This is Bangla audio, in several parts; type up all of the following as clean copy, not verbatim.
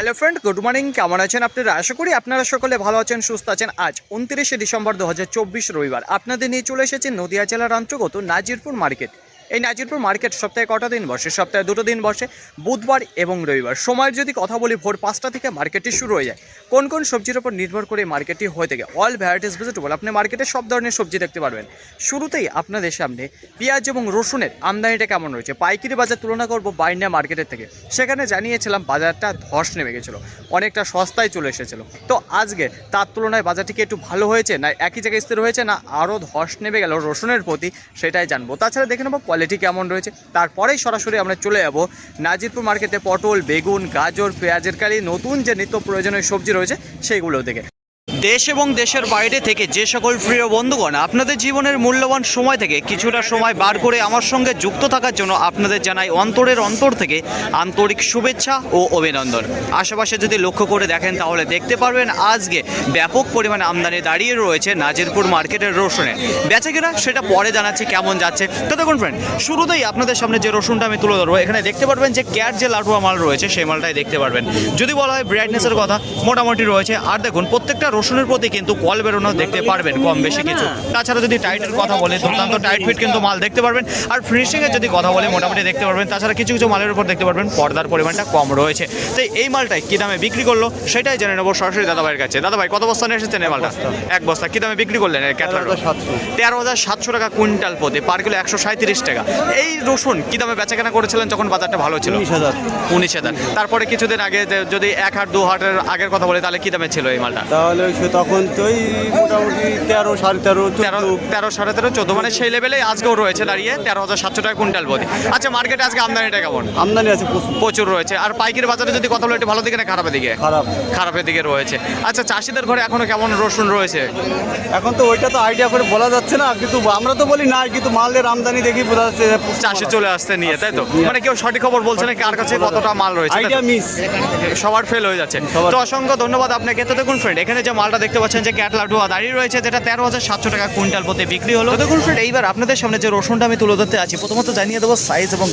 Hello friend, good morning. কেমন আছেন আপনারা? আশা করি আপনারা সকলে ভালো আছেন, সুস্থ আছেন। আজ 29শে ডিসেম্বর 2024 রবিবার আপনাদের নিয়ে চলে এসেছে নদিয়া জেলার অন্তর্গত নাজিরপুর মার্কেট। এই নাজিরপুর মার্কেট সপ্তাহে কটা দিন বসে? সপ্তাহে দুটো দিন বসে, বুধবার এবং রবিবার। সময়ের যদি কথা বলি, ভোর 5টা থেকে মার্কেটটি শুরু হয়ে যায়। কোন কোন সবজির উপর নির্ভর করে মার্কেটটি হয়ে থাকে? অল ভ্যারাইটিস ভেজিটেবল আপনি মার্কেটে সব ধরনের সবজি দেখতে পারবেন। শুরুতেই আপনাদের সামনে পেঁয়াজ এবং রসুনের আমদানিটা কেমন রয়েছে পাইকারি বাজার তুলনা করবো বাইন্ডা মার্কেটের থেকে। সেখানে জানিয়েছিলাম বাজারটা ধস নেমে গেছিলো, অনেকটা সস্তায় চলে এসেছিলো। তো আজকে তার তুলনায় বাজারটি কি একটু ভালো হয়েছে, না একই জায়গায় স্থির হয়েছে, না আরও ধস নেমে গেল রসুনের প্রতি, সেটাই জানবো। তাছাড়া দেখে নেবো কোয়ালিটি কেমন রয়েছে। তারপরেই সরাসরি আমরা চলে যাবো নাজিরপুর মার্কেটে পটল, বেগুন, গাজর, পেঁয়াজের কালি, নতুন যে নিত্য প্রয়োজনীয় সবজি রয়েছে সেইগুলো থেকে। দেশ এবং দেশের বাইরে থেকে যে সকল প্রিয় বন্ধুগণ আপনাদের জীবনের মূল্যবান সময় থেকে কিছুটা সময় বার করে আমার সঙ্গে যুক্ত থাকার জন্য আপনাদের জানাই অন্তরের অন্তর থেকে আন্তরিক শুভেচ্ছা ও অভিনন্দন। আশেপাশে যদি লক্ষ্য করে দেখেন তাহলে দেখতে পারবেন আজকে ব্যাপক পরিমাণে আমদানি দাঁড়িয়ে রয়েছে নাজিরপুর মার্কেটের রসুনে। বেচে কিনা সেটা পরে জানাচ্ছি কেমন যাচ্ছে। তো দেখুন ফ্রেন্ড, শুরুতেই আপনাদের সামনে যে রসুনটা আমি তুলে ধরবো, এখানে দেখতে পারবেন যে ক্যাট যে লাটুয়া মাল রয়েছে সেই মালটাই দেখতে পারবেন। যদি বলা হয় ব্রাইটনেসের কথা, মোটামুটি রয়েছে। আর দেখুন প্রত্যেকটা রসুনের প্রতি কিন্তু কল বেরোনো দেখতে পারবেন কম বেশি কিছু। তাছাড়া যদি টাইটের কথা বলে, দুর্দান্ত টাইট ফিট কিন্তু মাল দেখতে পারবেন। আর ফিনিশিংয়ের যদি কথা বলে মোটামুটি দেখতে পারবেন। তাছাড়া কিছু কিছু মালের উপর দেখতে পারবেন পর্দার পরিমাণটা কম রয়েছে। তো এই মালটাই কী দামে বিক্রি করলো সেটাই জেনে নেবো সরাসরি দাদাভাইয়ের কাছে। দাদাভাই, কত বস্তা নিয়ে এসেছেন এই মালটা? এক বস্তা। কী দামে বিক্রি করলেন? 13,700 টাকা কুইন্টাল প্রতি, পার কিলো 137 টাকা। এই রসুন কী দামে বেচা কেনা করেছিলেন যখন বাজারটা ভালো ছিল? 19,000। তারপরে কিছুদিন আগে যদি 1 হাট 2 হাটের আগের কথা বলে, তাহলে কী দামে ছিল এই মালটা? তাহলে তখন তো মোটামুটি 13, 13.5, 14, মানে সেই লেভেলে আজকেও রয়েছে দাঁড়িয়ে 13,700 টাকা কুইন্টাল প্রতি। আচ্ছা, মার্কেটে আজকে আমদানিটা কেমন? আমদানি আছে প্রচুর রয়েছে। আর পাইকারি বাজারে যদি কথা বলে, একটু ভালো দিকে না খারাপের দিকে? খারাপের দিকে রয়েছে। আচ্ছা, চাষিদের ঘরে এখনো কেমন রসুন রয়েছে? এখন তো ওইটা তো আইডিয়া করে বলা যাচ্ছে না, কিন্তু আমরা তো বলি না, কিন্তু মালের আমদানি দেখি বোঝা যাচ্ছে চাষি চলে আসতে নিয়ে, তাই তো? মানে কেউ সঠিক খবর বলছে না কার কাছে কতটা মাল রয়েছে, আইডিয়া মিস, সবার ফেল হয়ে যাচ্ছে। তো অসংখ্য ধন্যবাদ আপনাকে। তো দেখুন ফ্রেন্ড, এখানে যে মালটা দেখতে পাচ্ছেন যে ক্যাট লাটুয়া দাঁড়িয়ে রয়েছে, যেটা 13,700 টাকা কুইন্টাল প্রতি বিক্রি হলো। দেখুন ফ্রেন্ড, এইবার আপনাদের সামনে যে রসুনটা আমি তুলে ধরতে আছি, প্রথমত জানিয়ে দেবো সাইজ এবং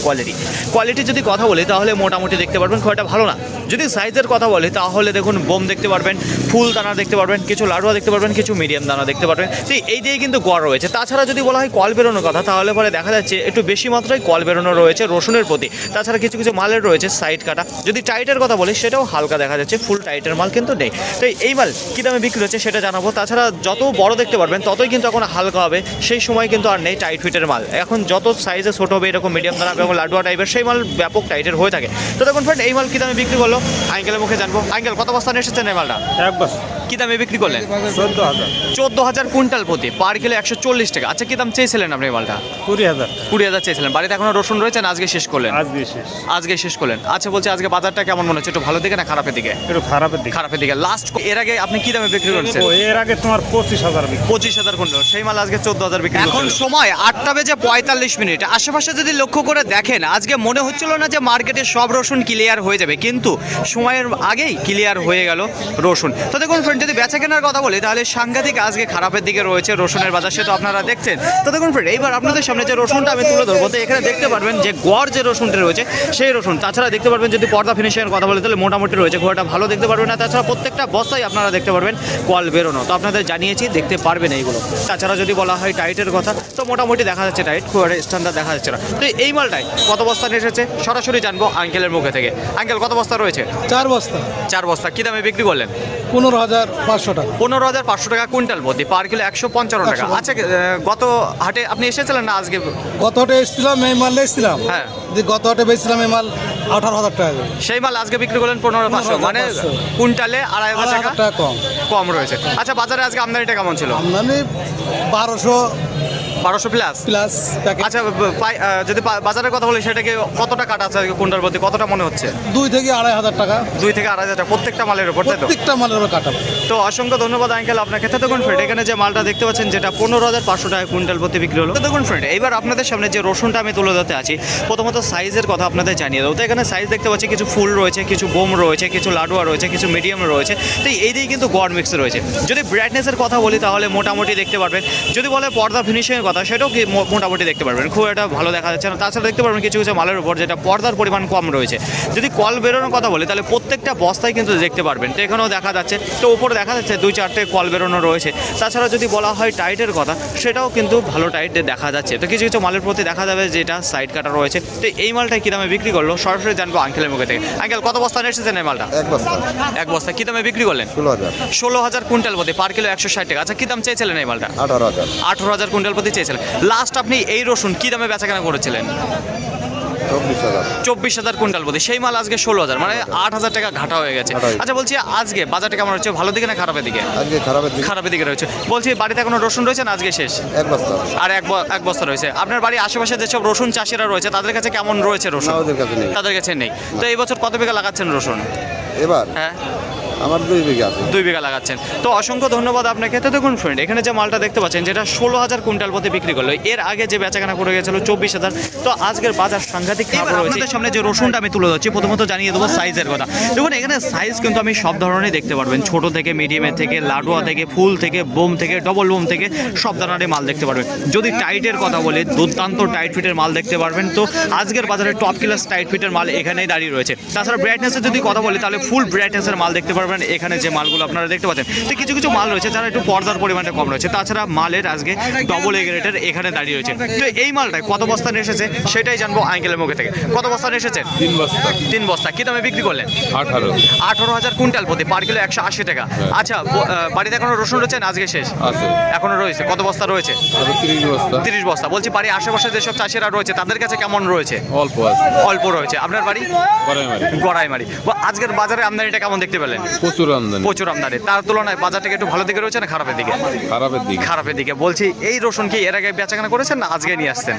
কোয়ালিটি যদি কথা বলি তাহলে মোটামুটি দেখতে পারবেন, খুব একটা ভালো না। যদি সাইজের কথা বলি তাহলে দেখুন বোম দেখতে পারবেন, ফুল দানা দেখতে পারবেন, কিছু লাড়ুয়া দেখতে পারবেন, কিছু মিডিয়াম দানা দেখতে পারবেন। তো এই দিয়ে কিন্তু গড় রয়েছে। তাছাড়া যদি বলা হয় কল বেরোনোর কথা, তাহলে পরে দেখা যাচ্ছে একটু বেশি মাত্রায় কল বেরোনো রয়েছে রসুনের প্রতি। তাছাড়া কিছু কিছু মালের রয়েছে সাইড কাটা। যদি টাইটের কথা বলি সেটাও হালকা দেখা যাচ্ছে, ফুল টাইটের মাল কিন্তু নেই। তো এই মাল কী দামে বিক্রি হচ্ছে সেটা জানাবো। তাছাড়া যত বড় দেখতে পারবেন ততই কিন্তু এখন হালকা হবে, সেই সময় কিন্তু আর নেই টাইট ফিটের মাল। এখন যত সাইজে ছোটো হবে, এরকম মিডিয়াম দানা এবং লাডুয়া টাইপের, সেই মাল ব্যাপক টাইটের হয়ে থাকে। তো দেখুন ফ্রেন্ড, এই মাল কী দামে বিক্রি করলো আঙ্কেলের মুখে জানবো। আঙ্কেল, কত বস্তা নিয়ে এসেছেন এই মালটা? এক বছর। কী দামে বিক্রি করলেন? 14,000 কুইন্টাল প্রতি, পার কিলো 140 টাকা। আচ্ছা, কী দাম চেয়েছিলেন আপনি এই মালটা? 20,000 চেয়েছিলেন। বাড়িতে এখনো রসুন রয়েছে না আজকে শেষ করলেন? আজকে শেষ করলেন। আচ্ছা, বলছি আজকে বাজারটা কেমন মনে হচ্ছে? একটু ভালো দিকে না খারাপের দিকে? একটু খারাপের দিকে। লাস্ট এর আগে আপনি কী দামে বিক্রি করেছেন? এর আগে তোমার 25,000 কুইন্টাল, সেই মাল আজকে 14,000 বিক্রি। এখন সময় 8:45। আশেপাশে যদি লক্ষ্য করে দেখেন, আজকে মনে হচ্ছিল না যে মার্কেটে সব রসুন ক্লিয়ার হয়ে যাবে, কিন্তু সময়ের আগেই ক্লিয়ার হয়ে গেল রসুন। তো দেখুন ফ্রেন্ড, যদি বেচা কেনার কথা বলি তাহলে সাংঘাতিক আজকে খারাপের দিকে রয়েছে রসুনের বাজার, সে তো আপনারা দেখছেন। তো দেখুন ফ্রেন্ড, এইবার আপনাদের সামনে যে রসুনটা আমি তুলে ধরবো, তো এখানে দেখতে পারবেন যে গড় যে রসুনটা রয়েছে সেই রসুন। তাছাড়া দেখতে পারবেন যদি পর্দা ফিনিশিংয়ের কথা বলি তাহলে মোটামুটি রয়েছে, খুব একটা ভালো দেখতে পারবেন না। তাছাড়া প্রত্যেকটা বস্তায় আপনারা দেখতে পারবেন কল বেরোনো, তো আপনাদের জানিয়েছি দেখতে পারবেন এইগুলো। তাছাড়া যদি বলা হয় টাইটের কথা, তো মোটামুটি দেখা যাচ্ছে টাইট, খুব একটা স্ট্যান্ডার্ড দেখা যাচ্ছে না। তো এই মালটাই কত বস্তা নিয়ে এসেছে সরাসরি জানবো আঙ্কেলের মুখে থেকে। আঙ্কেল, কত বস্তা রয়েছে? 4 বস্তা। 4 বস্তা। কী দামে বিক্রি করলেন? 15,500 টাকা। 15,500 টাকা কুইন্টাল প্রতি, পার কিলো 155 টাকা। আচ্ছা, গত হাটে আপনি এসেছিলেন না আজকে? গত হাটে এসেছিলাম, এই মাল এসেছিলাম। হ্যাঁ, গত হাটে বেচছিলাম এই মাল 18,000 টাকা। সেই মাল আজকে বিক্রি করলেন 15,500, মানে কুইন্টালে 2,500 টাকা কম রয়েছে। আচ্ছা, বাজারে আজকে আমদানিটা কেমন ছিল? আমদানি 1200 প্লাস। আচ্ছা, যদি বাজারের কথা বলি সেটাকে কতটা কাটা আছে কুইন্টাল প্রতি, কতটা মনে হচ্ছে? 2 থেকে 2,500 টাকা। 2 থেকে 2,500 টাকা প্রত্যেকটা মালের উপর, তাই তো? প্রত্যেকটা মালের উপর কাটা। তো অসংখ্য ধন্যবাদ আঙ্কেল আপনাকে। তো দেখুন ফ্রেন্ড, এখানে যে মালটা দেখতে পাচ্ছেন যেটা 15,500 টাকা কুইন্টাল প্রতি বিক্রি হলো। তো দেখুন ফ্রেন্ড, এইবার আপনাদের সামনে যে রসুনটা আমি তুলে ধরতে আছি, প্রথমত সাইজের কথা আপনাদের জানিয়ে দেবো। তো এখানে সাইজ দেখতে পাচ্ছি কিছু ফুল রয়েছে, কিছু বোম রয়েছে, কিছু লাডুয়া রয়েছে, কিছু মিডিয়াম রয়েছে। তো এই দিয়েই কিন্তু গড় মিক্স রয়েছে। যদি ব্রাইটনেসের কথা বলি তাহলে মোটামুটি দেখতে পারবেন। যদি বলে পর্দা ফিনিশিংয়ের কথা সেটাও কি মোটামুটি দেখতে পারবেন, খুব একটা ভালো দেখা যাচ্ছে না। তাছাড়া দেখতে পারবেন কিছু কিছু মালের উপর যেটা পর্দার পরিমাণ কম রয়েছে। যদি কল বেরোনোর কথা বলি তাহলে প্রত্যেকটা বস্তায় কিন্তু দেখতে পারবেন, তো এখানেও দেখা যাচ্ছে, তো উপরে দেখা যাচ্ছে 2-4টে কল বেরোনো রয়েছে। তাছাড়া যদি বলা হয় টাইটের কথা, সেটাও কিন্তু ভালো টাইটে দেখা যাচ্ছে। তো কিছু কিছু মালের প্রতি দেখা যাবে যেটা সাইড কাটা রয়েছে। তো এই মালটা কী দামে বিক্রি করলো সরাসরি জানবো আঙ্কেলের মুখে থেকে। আঙ্কেল, কত বস্তা নিয়ে এসেছেন এই মালটা? এক বস্তা কী দামে বিক্রি করলেন? 16,000 কুইন্টাল প্রতি, পার কিলো 160 টাকা। আচ্ছা, কী দাম চেয়েছিলেন এই মালটা? 18,000 কুইন্টাল প্রতি চেয়েছিলেন। লাস্ট আপনি এই রসুন কী দামে বেচাকেনা করেছিলেন? 24,000 কুইন্টাল প্রতি। সেই মাল আজকে 16,000, মানে 8,000 টাকা ঘাটা হয়ে গেছে। আচ্ছা, বলছি আজকে বাজারটা কেমন হচ্ছে, ভালো দিকে না খারাপের দিকে? খারাপের দিকে রয়েছে। বলছি বাড়িতে এখনো রসুন রয়েছে না আজকে শেষ? আর এক বস্তা রয়েছে। আপনার বাড়ির আশেপাশে যেসব রসুন চাষিরা রয়েছে তাদের কাছে কেমন রয়েছে রসুন? তাদের কাছে নেই। তো এই বছর কত বিঘা লাগাচ্ছেন রসুন? এবার হ্যাঁ, আমার 2 বিঘা আছে। 2 বিঘা লাগাচ্ছেন। তো অসংখ্য ধন্যবাদ আপনাকে। তো দেখুন ফ্রেন্ড, এখানে যে মালটা দেখতে পাচ্ছেন যেটা 16,000 কুইন্টাল প্রতি বিক্রি করলো, এর আগে যে বেচাকেনা করে গেছিল 24,000। তো আজকের বাজার সাংঘাতিক খারাপ রয়েছে। আপনাদের সামনে যে রসুনটা আমি তুলে ধরছি, প্রথমত জানিয়ে দেবো সাইজের কথা। দেখুন এখানে সাইজ কিন্তু আমি সব ধরনের দেখতে পারবেন, ছোট থেকে মিডিয়ামের থেকে, লাডুয়া থেকে, ফুল থেকে, বোম থেকে, ডবল বোম থেকে সব ধরনের মাল দেখতে পারবেন। যদি টাইটের কথা বলি, দুর্দান্ত টাইট ফিটের মাল দেখতে পারবেন। তো আজকের বাজারে টপ ক্লাস টাইট ফিটের মাল এখানেই দাঁড়িয়ে রয়েছে। তাছাড়া ব্রাইটনেসের যদি কথা বলি তাহলে ফুল ব্রাইটনেসের মাল দেখতে পারবেন এখানে যে মালগুলো আপনারা দেখতে পাচ্ছেন। তো কিছু কিছু মাল রয়েছে যারা একটু পর্দার পরিমাণটা কম রয়েছে। তাছাড়া মালের আজকে ডবল এ গ্রেডের এখানে দাঁড়িয়ে রয়েছে। তো এই মালটায় কত বস্তা নিয়ে এসেছে সেটাই জানবো আঙ্কেলের মুখে থেকে। কত বস্তা নিয়ে এসেছেন? 3 বস্তা। কি দামে বিক্রি করলেন? 18,000 কুইন্টাল প্রতি, পার কিলো 180 টাকা। আচ্ছা, বাড়িতে এখনো রসুন রয়েছে না আজকে শেষ? এখনো রয়েছে। কত বস্তা রয়েছে? 30 বস্তা। বলছি বাড়ির আশেপাশে যেসব চাষিরা রয়েছে তাদের কাছে কেমন রয়েছে? অল্প রয়েছে। আপনার বাড়ি? গড়াইমারি। আজকের বাজারে আমদানিটা কেমন দেখতে পেলেন? প্রচুর আমদানি। তার তুলনায় বাজারটা একটু ভালো দিকে রয়েছে না খারাপের দিকে? খারাপের দিকে। বলছি এই রসুন কি এর আগে বেচাকেনা করেছেন না আজকে নিয়ে আসছেন?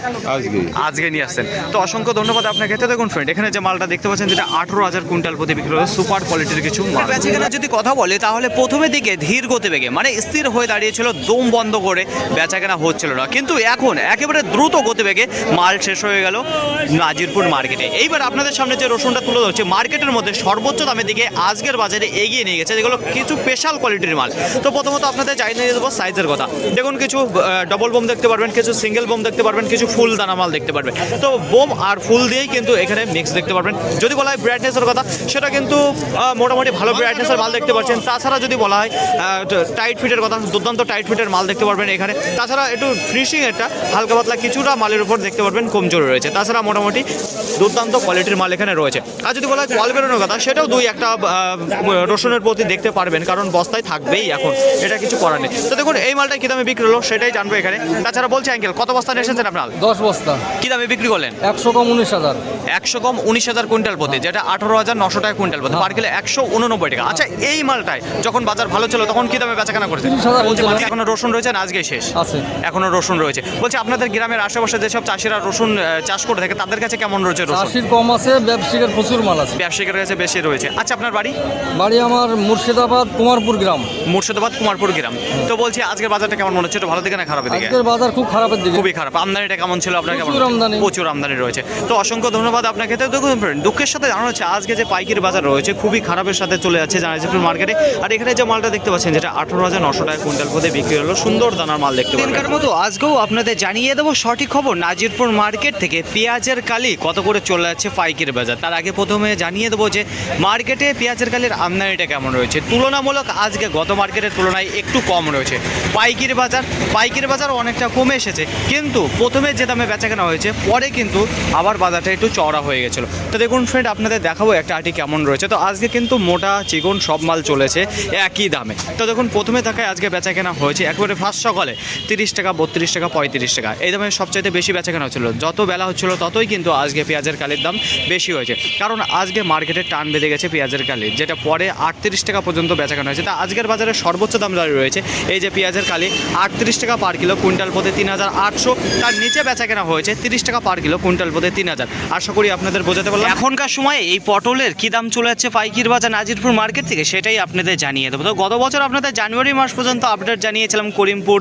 আজকে নিয়ে আসছেন। তো অসংখ্য ধন্যবাদ আপনাকে। তো দেখুন ফ্রেন্ড, এখানে যে মালটা দেখতে পাচ্ছেন যেটা 18,000 কুইন্টাল প্রতি বিক্রি হলো, সুপার কোয়ালিটির কিছু মাল। বেচাকেনা যদি কথা বলে তাহলে প্রথমের দিকে ধীর গতিবেগে, মানে স্থির হয়ে দাঁড়িয়েছিল, দম বন্ধ করে বেচাকেনা হচ্ছিল না, কিন্তু এখন একেবারে দ্রুত গতিবেগে মাল শেষ হয়ে গেল নাজিরপুর মার্কেটে। এইবার আপনাদের সামনে যে রসুনটা তুলে ধরছে, মার্কেটের মধ্যে সর্বোচ্চ দামের দিকে আজকের বাজারে এগিয়ে নিয়ে গেছে, যেগুলো কিছু স্পেশাল কোয়ালিটির মাল। তো প্রথমত আপনাদের জানিয়ে দেবো সাইজের কথা। দেখুন কিছু ডবল বোম দেখতে পারবেন, কিছু সিঙ্গেল বোম দেখতে পারবেন, কিছু ফুল দানা মাল দেখতে পারবেন। তো বোম আর ফুল দিয়েই কিন্তু এখানে মিক্স দেখতে পারবেন। যদি বলা হয় ব্রাইটনেসের কথা, সেটা কিন্তু মোটামুটি ভালো ব্রাইটনেসের মাল দেখতে পাচ্ছেন। তাছাড়া যদি বলা হয় টাইট ফিটের কথা, দুর্দান্ত টাইট ফিটের মাল দেখতে পারবেন এখানে। তাছাড়া একটু ফিনিশিং একটা হালকা পাতলা কিছুটা মালের উপর দেখতে পারবেন কমজোরি রয়েছে। তাছাড়া মোটামুটি দুর্দান্ত কোয়ালিটির মাল এখানে রয়েছে। আর যদি বলা হয় কল বেরোনোর কথা, সেটাও 2-1টা রসুনের প্রতি দেখতে পারবেন, কারণ বস্তায় থাকবেই এখন, এটা কিছু করার নেই। তো দেখুন এই মালটা কী দামে বিক্রি হলো সেটাই জানবো এখানে। তাছাড়া বলছি আঙ্কেল, কত বস্তা নিয়ে এসেছেন আপনার? 10 বস্তা। কী দামে বিক্রি করলেন? 100 কম 19,000। 100 কম 19,000 কুইন্টাল প্রতি, যেটা 18,900 টাকা কুইন্টাল প্রতি, পার কিলো 189 টাকা। আচ্ছা, এই মালটায় যখন বাজার ভালো ছিল তখন কী দামে বেচাকেনা করেছে? 30,000। এখনো রসুন রয়েছে না আজকে শেষ? আছে, এখনো রসুন রয়েছে। বলছি আপনাদের গ্রামের আশেপাশে যেসব চাষিরা রসুন চাষ করে থাকে তাদের কাছে কেমন রয়েছে রসুন? চাষির কম আছে, ব্যবসায়ীর প্রচুর মাল আছে। ব্যবসায়ীদের কাছে বেশি রয়েছে। আচ্ছা, আপনার বাড়ি? বাড়ি আমার মুর্শিদাবাদ কুমারপুর গ্রাম। মুর্শিদাবাদ কুমারপুর গ্রাম। তো বলছি আজকের বাজারটা কেমন মনে হচ্ছে, একটু ভালো দিকে না খারাপের দিকে? আজকের বাজার খুব খারাপের দিকে। খুবই খারাপ। আমদানিটা কেমন ছিল আপনার? কেমন? প্রচুর আমদানি। প্রচুর আমদানি রয়েছে। তো অসংখ্য ধন্যবাদ আপনাকে। তো দেখুন ফ্রেন্ড, দুঃখের সাথে জানানো হচ্ছে আজকে যে পাইকারি বাজার রয়েছে খুবই খারাপের সাথে চলে যাচ্ছে নাজিরপুর মার্কেটে। আর এখানে যে মালটা দেখতে পাচ্ছেন যেটা 18,900 টাকা কুইন্টাল প্রতি বিক্রি হলো, সুন্দর দানার মাল দেখতে পাবেন। দিনকার মতো আজকেও আপনাদের জানিয়ে দেবো সঠিক খবর নাজিরপুর মার্কেট থেকে পেঁয়াজের কালি কত করে চলে যাচ্ছে পাইকারি বাজার। তার আগে প্রথমে জানিয়ে দেবো যে মার্কেটে পেঁয়াজের কালির আমদানিটা কেমন রয়েছে। তুলনামূলক আজকে গত মার্কেটের তুলনায় একটু কম রয়েছে। পাইকারি বাজার অনেকটা কমে এসেছে, কিন্তু প্রথমে যে দামে বেচাকেনা হয়েছে পরে কিন্তু আবার বাজারটা একটু চওড়া হয়ে গেছিলো। তো দেখুন ফ্রেন্ড, আপনাদের দেখাবো একটা আটি কেমন রয়েছে। তো আজকে কিন্তু মোটা চিকন সব মাল চলেছে একই দামে। তো দেখুন প্রথমে থাকায় আজকে বেচাকেনা হয়েছে একবারে ফার্স্ট সকালে 30 টাকা, 32 টাকা, 35 টাকা এই দামে সবচাইতে বেশি বেচাকেনা হচ্ছিল। যত বেলা হচ্ছিল ততই কিন্তু আজকে পেঁয়াজের কালির দাম বেশি হয়েছে, কারণ আজকে মার্কেটে টান বেঁধে গেছে পেঁয়াজের কালির, যেটা পরে 38 টাকা পর্যন্ত বেচাকেনা হয়েছে। তা আজকের বাজারে সর্বোচ্চ দাম দাঁড়িয়ে রয়েছে এই যে পেঁয়াজের কালি 38 টাকা পার কিলো, কুইন্টাল প্রতি 3,800। তার নিচে বেচাকেনা হয়েছে 30 টাকা পার কিলো, কুইন্টাল প্রতি 3,000। আশা করি আপনাদের বোঝাতে পারলাম। এখনকার সময়ে এই পটলের কী দাম চলে যাচ্ছে পাইকারি বাজার নাজিরপুর মার্কেট থেকে সেটাই আপনাদের জানিয়ে দেবো। তো গত বছর আপনাদের জানুয়ারি মাস পর্যন্ত আপডেট জানিয়েছিলাম করিমপুর,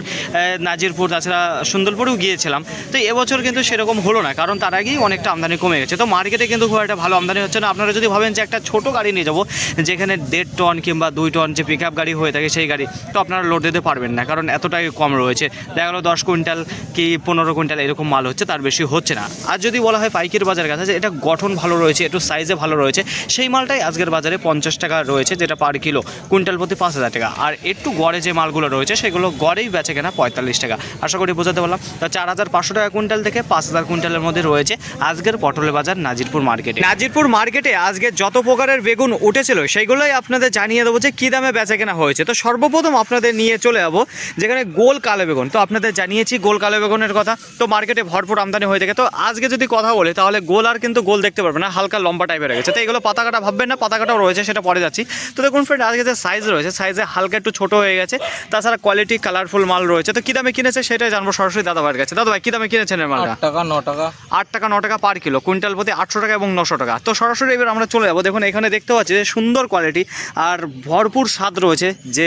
নাজিরপুর, তাছাড়া সুন্দরপুরেও গিয়েছিলাম। তো এবছর কিন্তু সেরকম হলো না, কারণ তার আগেই অনেকটা আমদানি কমে গেছে। তো মার্কেটে কিন্তু খুব একটা ভালো আমদানি হচ্ছে না। আপনারা যদি ভাবেন যে একটা ছোটো গাড়ি নিয়ে যাবো যেখানে 1.5 টন কিংবা 2 টন যে পিক আপ গাড়ি হয়ে থাকে সেই গাড়ি তো আপনারা লোড দিতে পারবেন না, কারণ এতটাই কম রয়েছে। দেখা গেলো 10 কুইন্টাল কি 15 কুইন্টাল এরকম মাল হচ্ছে, তার বেশি হচ্ছে না। আর যদি বলা হয় পাইকারি বাজার কাছে যে এটা গঠন ভালো রয়েছে, একটু সাইজে ভালো রয়েছে, সেই মালটাই আজকের বাজারে 50 টাকা রয়েছে, যেটা পার কিলো কুইন্টাল প্রতি 5,000 টাকা। আর একটু গড়ে যে মালগুলো রয়েছে সেগুলো গড়েই বেচে কেনা 45 টাকা। আশা করি বোঝাতে পারলাম। তো 4,500 টাকা কুইন্টাল থেকে 5,000 কুইন্টালের মধ্যে রয়েছে আজকের পটলের বাজার নাজিরপুর মার্কেটে। নাজিরপুর মার্কেটে আজকে যত প্রকারের বেগুন উঠেছিল সেইগুলোই আপনাদের জানিয়ে দেবো যে কী দামে বেচা কেনা হয়েছে। তো সর্বপ্রথম আপনাদের নিয়ে চলে যাবো যেখানে গোল কালো বেগুন। তো আপনাদের জানিয়েছি গোল কালো বেগুনের কথা, তো মার্কেটে ভরপুর আমদানি হয়ে থাকে। তো আজকে যদি কথা বলি তাহলে গোল আর কিন্তু গোল দেখতে পারবে না, হালকা লম্বা টাইপের হয়ে গেছে। তো এগুলো পাতা কাটা ভাববেন না, পাতা কাটাও রয়েছে, সেটা পরে যাচ্ছি। তো দেখুন ফ্রেন্ড, আজকে যে সাইজ রয়েছে সাইজে হালকা একটু ছোট হয়ে গেছে, তাছাড়া কোয়ালিটি কালারফুল মাল রয়েছে। তো কী দামে কিনেছে সেটাই জানবো সরাসরি দাদা ভাইয়ের কাছে। দাদা ভাই কী দামে কিনেছেন এর মালটা? 8 টাকা 9 টাকা 8 টাকা 9 টাকা পার কিলো, কুইন্টাল প্রতি 800 টাকা এবং 900 টাকা। তো সরাসরি এবার আমরা চলে যাবো। দেখুন এখানে দেখতে পাচ্ছি যে সুন্দর কোয়ালিটি আর ভরপুর স্বাদ রয়েছে যে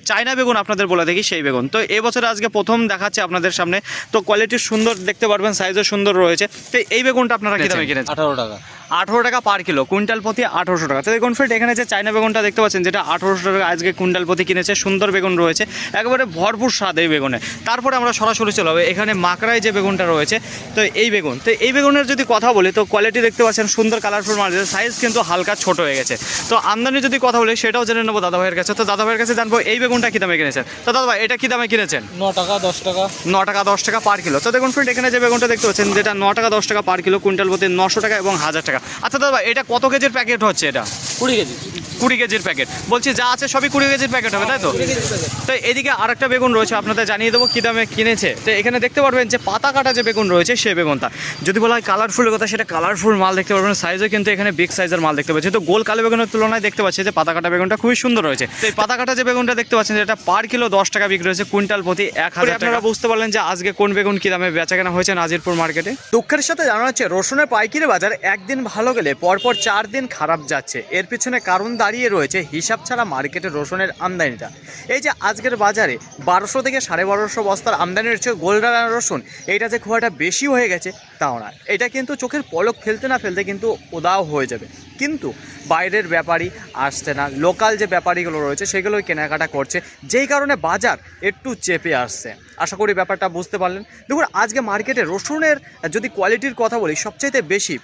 চায়না বেগুন আপনাদের বলে দেখি সেই বেগুন। তো এবছরে আজকে প্রথম দেখাচ্ছে আপনাদের সামনে। তো কোয়ালিটি সুন্দর দেখতে পারবেন, সাইজও সুন্দর রয়েছে। তো এই বেগুনটা আপনারা কী দামে কিনেছেন? 18 টাকা 18 টাকা পার কিলো, কুইন্টাল প্রতি 1800 টাকা। তো দেখুন ফ্রেন্ড, এখানে যে চায়না বেগুনটা দেখতে পাচ্ছেন যেটা 1800 টাকা আজকে কুইন্টাল প্রতি কিনেছে, সুন্দর বেগুন রয়েছে, একেবারে ভরপুর স্বাদ এই বেগুনে। তারপরে আমরা সরাসরি চলে যাবো এখানে মাকড়ায় যে বেগুনটা রয়েছে। তো এই বেগুন, তো এই বেগুনের যদি কথা বলি তো কোয়ালিটি দেখতে পাচ্ছেন সুন্দর কালারফুল মাল, সাইজ কিন্তু হালকা ছোট হয়ে গেছে। তো আমদানি যদি কথা বলি সেটাও জেনে নেবো দাদা ভাইয়ের কাছে। তো দাদা ভাইয়ের কাছে জানবো এই বেগুনটা কী দামে কিনেছেন। তো দাদা ভাই এটা কী দামে কিনেছেন? 9 টাকা 10 টাকা 9 টাকা 10 টাকা পার কিলো। তো দেখুন ফ্রেন্ড, এখানে যে বেগুনটা দেখতে পাচ্ছেন যেটা 9 টাকা 10 টাকা পার কিলো, কুইন্টাল প্রতি 900 টাকা এবং 1000 টাকা। আচ্ছা দাদা ভাই এটা কত কেজির প্যাকেট হচ্ছে? এটা 20 কেজি 20 কেজির প্যাকেট। বলছি যা আছে সবই 20 কেজির প্যাকেট হবে, তাই তো? তো এদিকে আরেকটা বেগুন রয়েছে, আপনাদের জানিয়ে দেবো কী দামে কিনেছে। তো এখানে দেখতে পারবেন যে পাতা কাটা যে বেগুন রয়েছে সেই বেগুনটা। যদি বলা হয় কালারফুলের কথা, সেটা কালারফুল মাল দেখতে পারবেন, সাইজও কিন্তু এখানে বিগ সাইজের মাল দেখতে পাচ্ছি। তো গোল কালো বেগুনের তুলনায় দেখতে পাচ্ছি যে পাতা কাটা বেগুনটা খুবই সুন্দর রয়েছে। তো এই পাতা কাটা যে বেগুনটা দেখতে পাচ্ছেন যেটা পার কিলো 10 টাকা বিক্রি হয়েছে, কুইন্টাল প্রতি 1000 টাকা। আপনারা বুঝতে পারলেন যে আজকে কোন বেগুন কী দামে বেচা কেনা হয়েছে নাজিরপুর মার্কেটে। দুঃখের সাথে জানা হচ্ছে রসুনের পাইকারি বাজার একদিন ভালো গেলে পরপর 4 দিন খারাপ যাচ্ছে। এর পিছনে কারণ দাঁড়িয়ে রয়েছে হিসাব ছাড়া মার্কেটে রসুনের আমদানিটা। এই যে আজকের বাজারে 1200 থেকে 1250 বস্তার আমদানি হচ্ছে গোলডালা রসুন, এইটা যে খুব একটা বেশি হয়ে গেছে তাও না, এটা কিন্তু চোখের পলক ফেলতে না ফেলতে কিন্তু উদাও হয়ে যাবে। কিন্তু বাইরের ব্যাপারী আসছে না, লোকাল যে ব্যাপারীগুলো রয়েছে সেগুলোই কেনাকাটা করছে, যেই কারণে বাজার একটু চেপে আসছে। আশা করি ব্যাপারটা বুঝতে পারলেন। দেখুন আজকে মার্কেটে রসুনের যদি কোয়ালিটির কথা বলি, সবচাইতে বেশি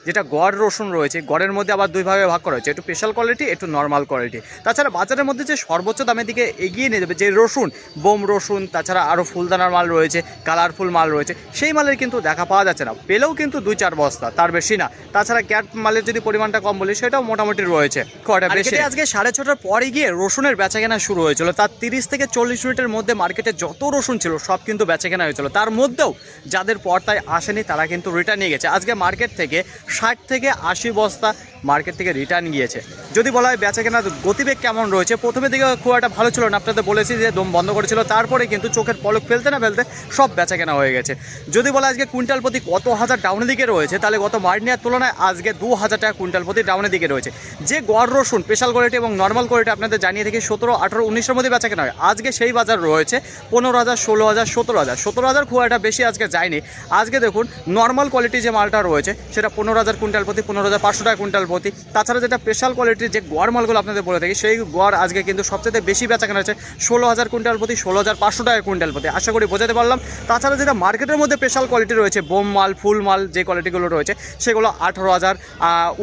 যেটা গড় রসুন রয়েছে, গড়ের মধ্যে আবার দুই ভাগে ভাগ করা হয়েছে, একটু স্পেশাল কোয়ালিটি, একটু নর্মাল কোয়ালিটি। তাছাড়া বাজারের মধ্যে যে সর্বোচ্চ দামের দিকে এগিয়ে নিয়ে যাবে যে রসুন, বোম রসুন, তাছাড়া আরও ফুলদানার মাল রয়েছে, কালারফুল মাল রয়েছে, সেই মালের কিন্তু দেখা পাওয়া যাচ্ছে না। পেলেও কিন্তু 2-4 বস্তা, তার বেশি না। তাছাড়া ক্যাট মালের যদি পরিমাণটা কম বলি সেটাও মোটামুটি রয়েছে, কটা বেশি। আজকে 6:30টার পরে গিয়ে রসুনের বেচাকেনা শুরু হয়েছিল। তার 30 থেকে 40 মিনিটের মধ্যে মার্কেটে যত রসুন ছিল সব কিন্তু বেচাকেনা হয়েছিল। তার মধ্যেও যাদের পর্দায় আসেনি তারা কিন্তু রিটার্ন নিয়ে গেছে। আজকে মার্কেট থেকে 60 থেকে 80 বস্তা মার্কেট থেকে রিটার্ন গিয়েছে। যদি বলা হয় বেচা কেনার গতিবেগ কেমন রয়েছে, প্রথমে দিকে খুব একটা ভালো ছিল না, আপনাদের বলেছি যে দম বন্ধ করেছিল, তারপরে কিন্তু চোখের পলক ফেলতে না ফেলতে সব বেচা কেনা হয়ে গেছে। যদি বলা আজকে কুইন্টাল প্রতি কত হাজার ডাউনের দিকে রয়েছে, তাহলে গত মার্চ নেওয়ার তুলনায় আজকে 2000 টাকা কুইন্টাল প্রতি ডাউনের দিকে রয়েছে। যে গড় রসুন স্পেশাল কোয়ালিটি এবং নর্মাল কোয়ালিটি আপনাদের জানিয়ে থেকে 17, 18, 19-এর মধ্যে বেচা কেনা হয়, আজকে সেই বাজার রয়েছে 15,000, 16,000, 17,000। 17,000 খুব একটা বেশি আজকে যায়নি। আজকে দেখুন নর্মাল কোয়ালিটি যে মালটা রয়েছে সেটা 15,000 কুইন্টাল প্রতি, 15,500 টাকা কুইন্টাল প্রতি। তাছাড়া যেটা স্পেশাল কোয়ালিটির যে গড় মালগুলো আপনাদের বলে থাকি, সেই গড় আজকে কিন্তু সবচেয়ে বেশি বেচা কেনা হচ্ছে 16,000 কুইন্টাল প্রতি, 16,500 টাকা কুইন্টাল প্রতি। আশা করি বোঝাতে পারলাম। তাছাড়া যেটা মার্কেটের মধ্যে স্পেশাল কোয়ালিটি রয়েছে, বোম মাল, ফুল মাল যে কোয়ালিটিগুলো রয়েছে সেগুলো 18,000,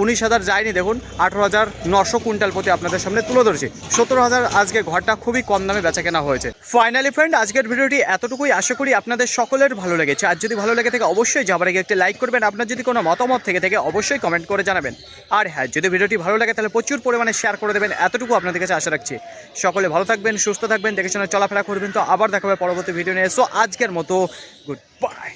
19,000 যায়নি। দেখুন 18,900 কুইন্টাল প্রতি আপনাদের সামনে তুলে ধরছি। 17,000 আজকে ঘরটা খুবই কম দামে বেচা কেনা হয়েছে। ফাইনালি ফ্রেন্ড, আজকের ভিডিওটি এতটুকুই। আশা করি আপনাদের সকলের ভালো লেগেছে। আর যদি ভালো লেগে থাকে অবশ্যই যাবার আগে একটি লাইক করবেন। আপনার যদি কোনো মতামত থেকে অবশ্যই কমেন্ট করে জানাবেন। আর হ্যাঁ, যদি ভিডিওটি ভালো লাগে তাহলে প্রচুর পরিমাণে শেয়ার করে দেবেন, এতটুকু আপনাদের কাছে আশা রাখছি। সকলে ভালো থাকবেন, সুস্থ থাকবেন, দেখে শুনে চলাফেরা করবেন। তো আবার দেখা হবে পরবর্তী ভিডিও নিয়ে। সো আজকের মতো গুড বাই।